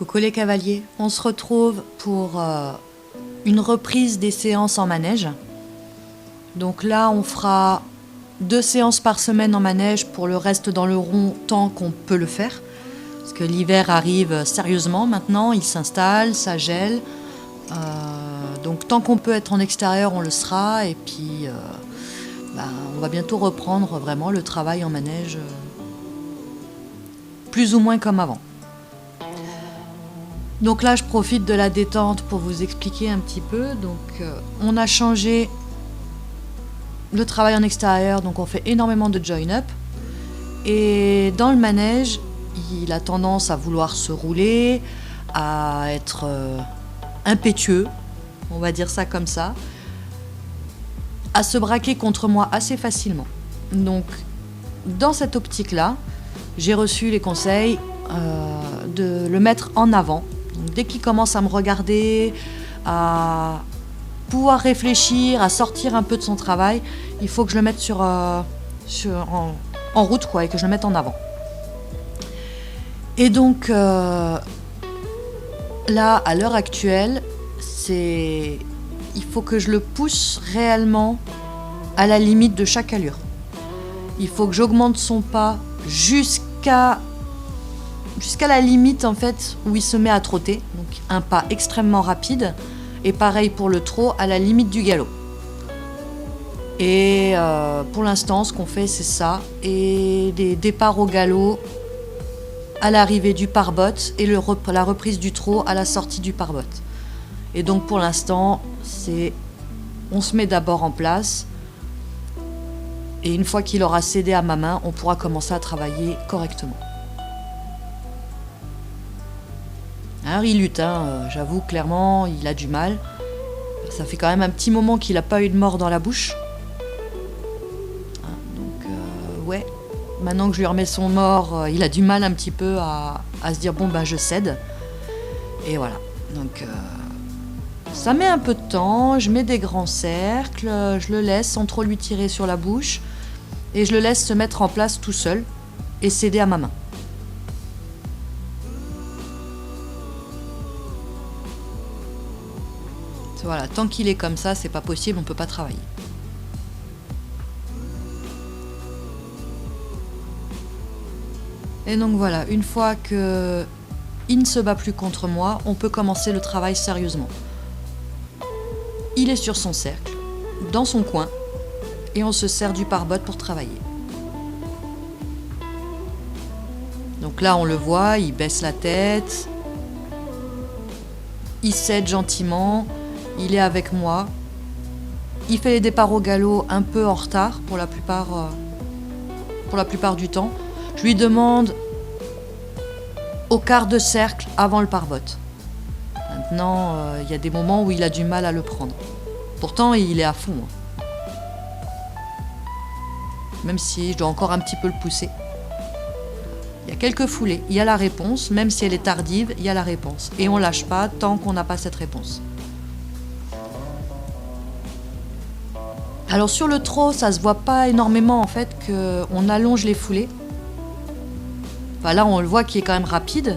Donc Olé Cavalier, on se retrouve pour une reprise des séances en manège. Donc là, on fera 2 séances par semaine en manège pour le reste dans le rond tant qu'on peut le faire. Parce que l'hiver arrive sérieusement maintenant, il s'installe, ça gèle. Donc tant qu'on peut être en extérieur, on le sera. Et puis, on va bientôt reprendre vraiment le travail en manège, plus ou moins comme avant. Donc là, je profite de la détente pour vous expliquer un petit peu. Donc, on a changé le travail en extérieur, donc on fait énormément de join-up. Et dans le manège, il a tendance à vouloir se rouler, à être impétueux, on va dire ça comme ça, à se braquer contre moi assez facilement. Donc, dans cette optique-là, j'ai reçu les conseils de le mettre en avant. Donc, dès qu'il commence à me regarder, à pouvoir réfléchir, à sortir un peu de son travail, il faut que je le mette en route, quoi, et que je le mette en avant. Et donc, là, à l'heure actuelle, il faut que je le pousse réellement à la limite de chaque allure. Il faut que j'augmente son pas jusqu'à la limite en fait où il se met à trotter, donc un pas extrêmement rapide, et pareil pour le trot à la limite du galop. Et pour l'instant, ce qu'on fait, c'est ça, et des départs au galop à l'arrivée du pare-botte et la reprise du trot à la sortie du pare-botte. Et donc pour l'instant, on se met d'abord en place, et une fois qu'il aura cédé à ma main, on pourra commencer à travailler correctement. Alors il lutte, j'avoue clairement, il a du mal. Ça fait quand même un petit moment qu'il n'a pas eu de mort dans la bouche. Donc ouais, maintenant que je lui remets son mort, il a du mal un petit peu à se dire bon je cède. Et voilà, donc ça met un peu de temps, je mets des grands cercles, je le laisse sans trop lui tirer sur la bouche, et je le laisse se mettre en place tout seul et céder à ma main. Voilà, tant qu'il est comme ça, c'est pas possible, on peut pas travailler. Et donc voilà, une fois que il ne se bat plus contre moi, on peut commencer le travail sérieusement. Il est sur son cercle, dans son coin, et on se sert du pare-botte pour travailler. Donc là, on le voit, il baisse la tête, il cède gentiment. Il est avec moi. Il fait les départs au galop un peu en retard pour la plupart du temps. Je lui demande au quart de cercle avant le pare-botte. Maintenant, il y a des moments où il a du mal à le prendre. Pourtant, il est à fond. Même si je dois encore un petit peu le pousser. Il y a quelques foulées. Il y a la réponse. Même si elle est tardive, il y a la réponse. Et on ne lâche pas tant qu'on n'a pas cette réponse. Alors sur le trot, ça se voit pas énormément en fait qu'on allonge les foulées. Enfin, là, on le voit qu'il est quand même rapide.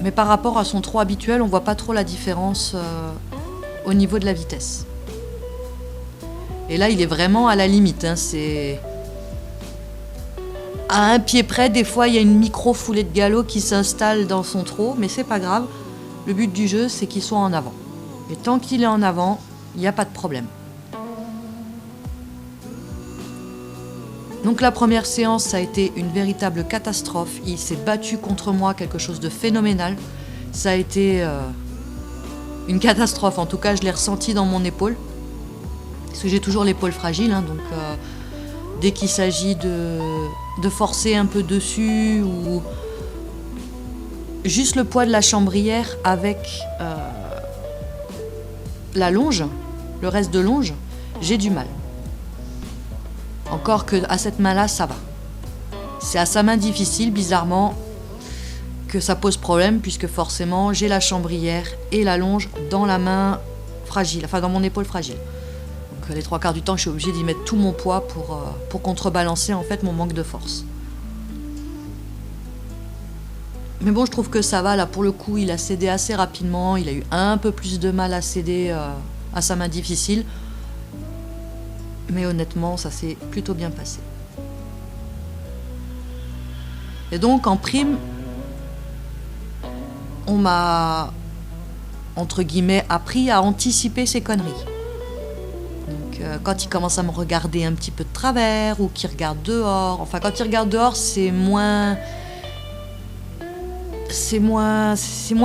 Mais par rapport à son trot habituel, on voit pas trop la différence au niveau de la vitesse. Et là, il est vraiment à la limite. C'est à un pied près. Des fois, il y a une micro-foulée de galop qui s'installe dans son trot, mais c'est pas grave. Le but du jeu, c'est qu'il soit en avant. Et tant qu'il est en avant, il n'y a pas de problème. Donc la première séance, ça a été une véritable catastrophe. Il s'est battu contre moi, quelque chose de phénoménal. Ça a été une catastrophe. En tout cas, je l'ai ressenti dans mon épaule. Parce que j'ai toujours l'épaule fragile. Donc dès qu'il s'agit de forcer un peu dessus ou juste le poids de la chambrière avec la longe, le reste de longe, j'ai du mal. Encore qu'à cette main-là, ça va. C'est à sa main difficile, bizarrement, que ça pose problème, puisque forcément, j'ai la chambrière et la longe dans la main fragile, enfin dans mon épaule fragile. Donc les 3/4 du temps, je suis obligée d'y mettre tout mon poids pour contrebalancer en fait mon manque de force. Mais bon, je trouve que ça va, là, pour le coup, il a cédé assez rapidement, il a eu un peu plus de mal à céder à sa main difficile. Mais honnêtement, ça s'est plutôt bien passé. Et donc, en prime, on m'a, entre guillemets, appris à anticiper ces conneries. Donc, quand il commence à me regarder un petit peu de travers, ou qu'il regarde dehors, enfin, quand il regarde dehors, c'est moins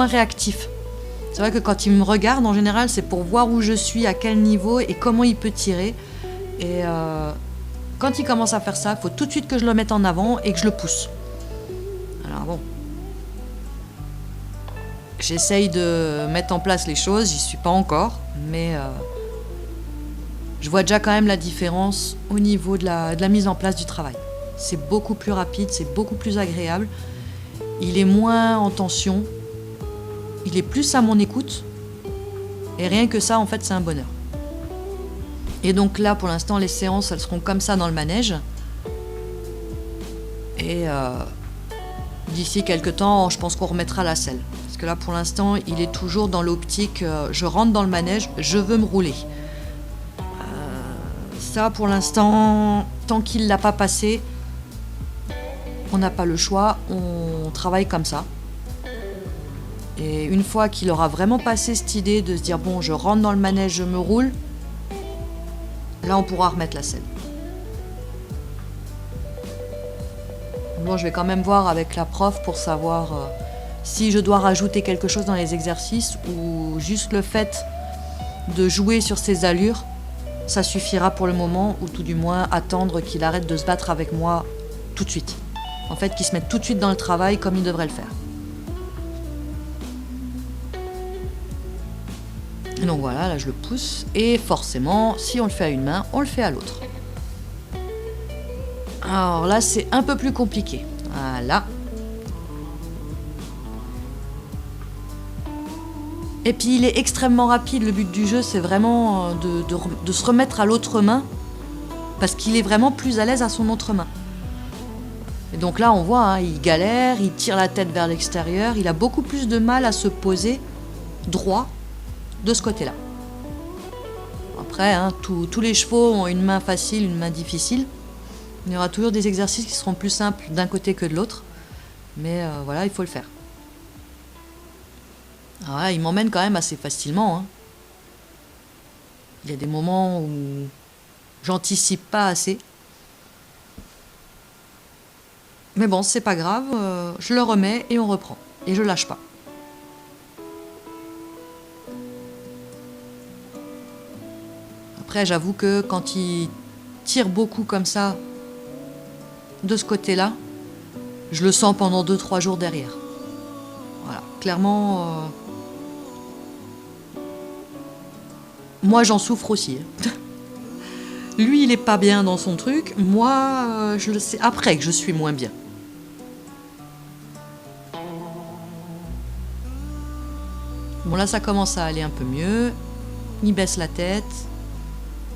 réactif. C'est vrai que quand il me regarde, en général, c'est pour voir où je suis, à quel niveau et comment il peut tirer. Et quand il commence à faire ça, il faut tout de suite que je le mette en avant et que je le pousse. Alors bon, j'essaye de mettre en place les choses, j'y suis pas encore, mais je vois déjà quand même la différence au niveau de la mise en place du travail. C'est beaucoup plus rapide, c'est beaucoup plus agréable. Il est moins en tension, il est plus à mon écoute, et rien que ça, en fait, c'est un bonheur. Et donc là, pour l'instant, les séances, elles seront comme ça dans le manège. Et d'ici quelques temps, je pense qu'on remettra la selle. Parce que là, pour l'instant, il est toujours dans l'optique, je rentre dans le manège, je veux me rouler. Ça, pour l'instant, tant qu'il ne l'a pas passé, on n'a pas le choix, on travaille comme ça. Et une fois qu'il aura vraiment passé cette idée de se dire, bon, je rentre dans le manège, je me roule, là, on pourra remettre la selle. Bon, je vais quand même voir avec la prof pour savoir si je dois rajouter quelque chose dans les exercices ou juste le fait de jouer sur ses allures, ça suffira pour le moment, ou tout du moins attendre qu'il arrête de se battre avec moi tout de suite. En fait, qu'il se mette tout de suite dans le travail comme il devrait le faire. Et donc voilà, là je le pousse, et forcément, si on le fait à une main, on le fait à l'autre. Alors là, c'est un peu plus compliqué. Voilà. Et puis il est extrêmement rapide, le but du jeu, c'est vraiment de se remettre à l'autre main, parce qu'il est vraiment plus à l'aise à son autre main. Et donc là, on voit, hein, il galère, il tire la tête vers l'extérieur, il a beaucoup plus de mal à se poser droit de ce côté-là. Après, hein, tous les chevaux ont une main facile, une main difficile. Il y aura toujours des exercices qui seront plus simples d'un côté que de l'autre. Mais voilà, il faut le faire. Alors là, il m'emmène quand même assez facilement. Hein. Il y a des moments où j'anticipe pas assez. Mais bon, c'est pas grave, je le remets et on reprend. Et je lâche pas. Après, j'avoue que quand il tire beaucoup comme ça, de ce côté-là, je le sens pendant 2-3 jours derrière. Voilà, clairement, moi j'en souffre aussi. Lui, il est pas bien dans son truc, moi, je le sais après que je suis moins bien. Bon, là, ça commence à aller un peu mieux. Il baisse la tête,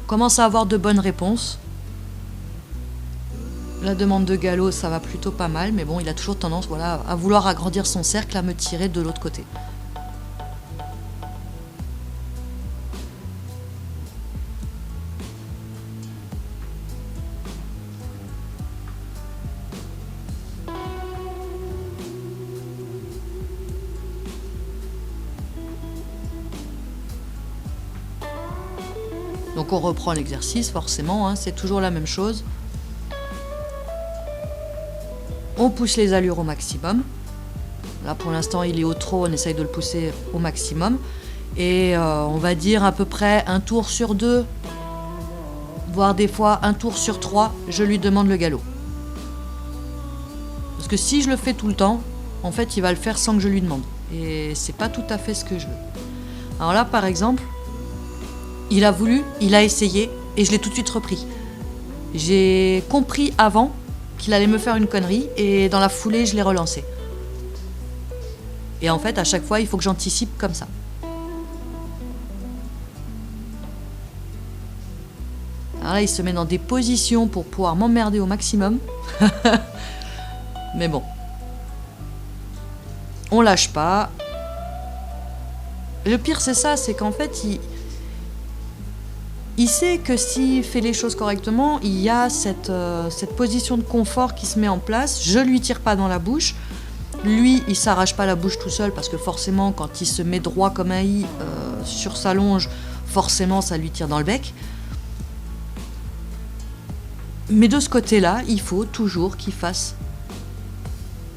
commence à avoir de bonnes réponses. La demande de galop, ça va plutôt pas mal, mais bon, il a toujours tendance, voilà, à vouloir agrandir son cercle, à me tirer de l'autre côté. Donc on reprend l'exercice, forcément, hein, c'est toujours la même chose. On pousse les allures au maximum. Là, pour l'instant, il est au trot, on essaye de le pousser au maximum. Et on va dire à peu près un tour sur 2, voire des fois un tour sur 3, je lui demande le galop. Parce que si je le fais tout le temps, en fait, il va le faire sans que je lui demande. Et c'est pas tout à fait ce que je veux. Alors là, par exemple, il a voulu, il a essayé, et je l'ai tout de suite repris. J'ai compris avant qu'il allait me faire une connerie, et dans la foulée, je l'ai relancé. Et en fait, à chaque fois, il faut que j'anticipe comme ça. Alors là, il se met dans des positions pour pouvoir m'emmerder au maximum. Mais bon. On lâche pas. Le pire c'est ça, c'est qu'en fait il sait que s'il fait les choses correctement, il y a cette position de confort qui se met en place. Je lui tire pas dans la bouche. Lui, il s'arrache pas la bouche tout seul parce que forcément, quand il se met droit comme un i sur sa longe, forcément, ça lui tire dans le bec. Mais de ce côté-là, il faut toujours qu'il fasse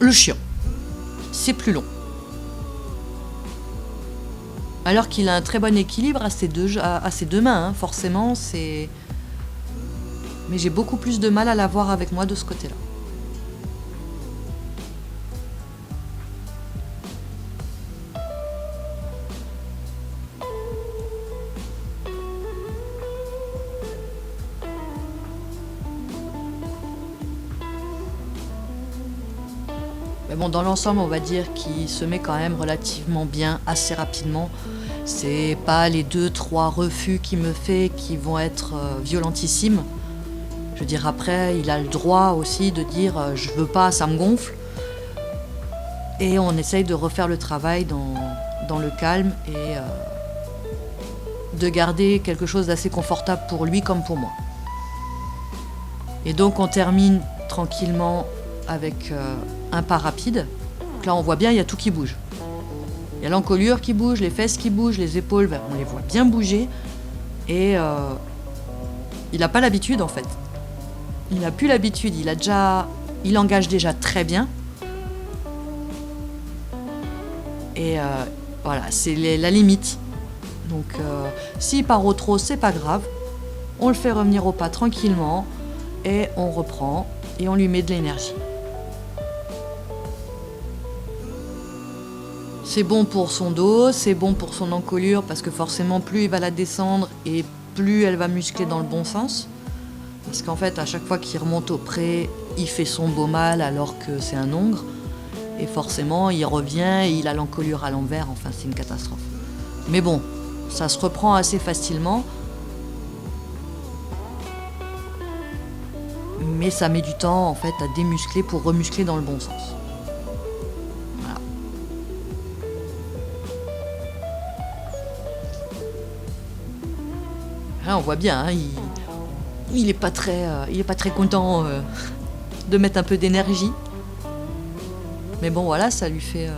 le chiant. C'est plus long. Alors qu'il a un très bon équilibre à ses deux mains, hein. Forcément, c'est... Mais j'ai beaucoup plus de mal à l'avoir avec moi de ce côté-là. Mais bon, dans l'ensemble, on va dire qu'il se met quand même relativement bien, assez rapidement. C'est pas les 2-3 refus qu'il me fait qui vont être violentissimes. Je veux dire, après, il a le droit aussi de dire je veux pas, ça me gonfle. Et on essaye de refaire le travail dans le calme et de garder quelque chose d'assez confortable pour lui comme pour moi. Et donc on termine tranquillement avec un pas rapide. Donc là on voit bien, il y a tout qui bouge. Il y a l'encolure qui bouge, les fesses qui bougent, les épaules, on les voit bien bouger. Et il n'a pas l'habitude en fait. Il n'a plus l'habitude, il engage déjà très bien. Et voilà, c'est la limite. Donc s'il part au trot, c'est pas grave. On le fait revenir au pas tranquillement. Et on reprend et on lui met de l'énergie. C'est bon pour son dos, c'est bon pour son encolure parce que forcément plus il va la descendre et plus elle va muscler dans le bon sens. Parce qu'en fait à chaque fois qu'il remonte au pré, il fait son beau mal alors que c'est un hongre. Et forcément il revient et il a l'encolure à l'envers, enfin c'est une catastrophe. Mais bon, ça se reprend assez facilement. Mais ça met du temps en fait à démuscler pour remuscler dans le bon sens. Voilà. Là on voit bien, hein, il est pas très content de mettre un peu d'énergie. Mais bon voilà, ça lui fait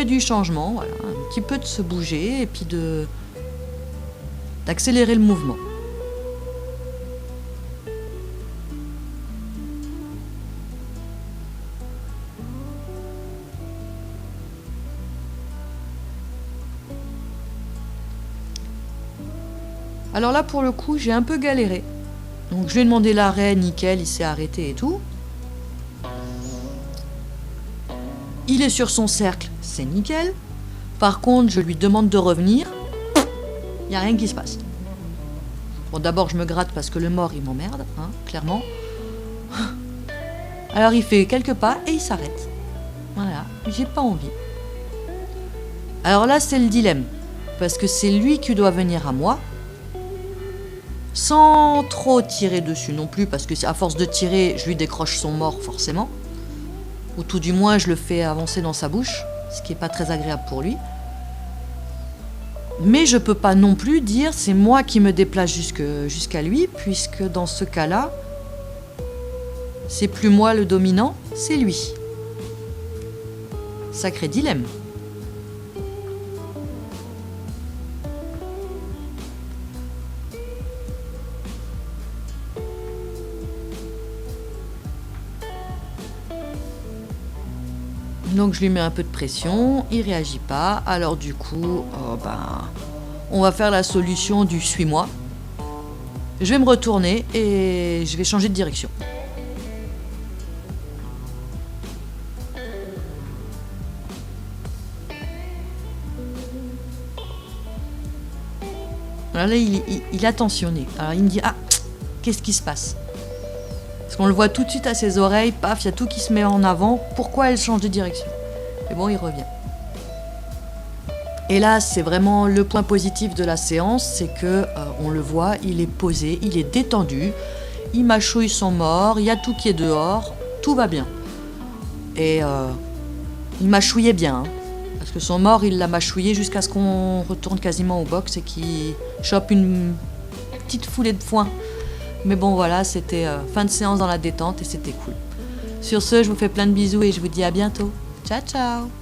du changement, voilà, un petit peu de se bouger et puis d'accélérer le mouvement. Alors là, pour le coup, j'ai un peu galéré. Donc je lui ai demandé l'arrêt, nickel, il s'est arrêté et tout. Il est sur son cercle, c'est nickel. Par contre, je lui demande de revenir. Il n'y a rien qui se passe. Bon, d'abord, je me gratte parce que le mort, il m'emmerde, hein, clairement. Alors il fait quelques pas et il s'arrête. Voilà, j'ai pas envie. Alors là, c'est le dilemme. Parce que c'est lui qui doit venir à moi. Sans trop tirer dessus non plus, parce que à force de tirer, je lui décroche son mort forcément. Ou tout du moins, je le fais avancer dans sa bouche, ce qui n'est pas très agréable pour lui. Mais je peux pas non plus dire c'est moi qui me déplace jusqu'à lui, puisque dans ce cas-là, c'est plus moi le dominant, c'est lui. Sacré dilemme. Donc je lui mets un peu de pression, il réagit pas, alors du coup, on va faire la solution du suis-moi. Je vais me retourner et je vais changer de direction. Alors là, il a tensionné. Alors il me dit, ah, qu'est-ce qui se passe ? Parce qu'on le voit tout de suite à ses oreilles, paf, il y a tout qui se met en avant. Pourquoi elle change de direction ? Et bon, il revient. Et là, c'est vraiment le point positif de la séance, c'est que on le voit, il est posé, il est détendu, il mâchouille son mort, il y a tout qui est dehors, tout va bien. Et il mâchouillait bien. Hein. Parce que son mort, il l'a mâchouillé jusqu'à ce qu'on retourne quasiment au box et qu'il chope une petite foulée de foin. Mais bon, voilà, c'était fin de séance dans la détente et c'était cool. Sur ce, je vous fais plein de bisous et je vous dis à bientôt. Ciao, ciao!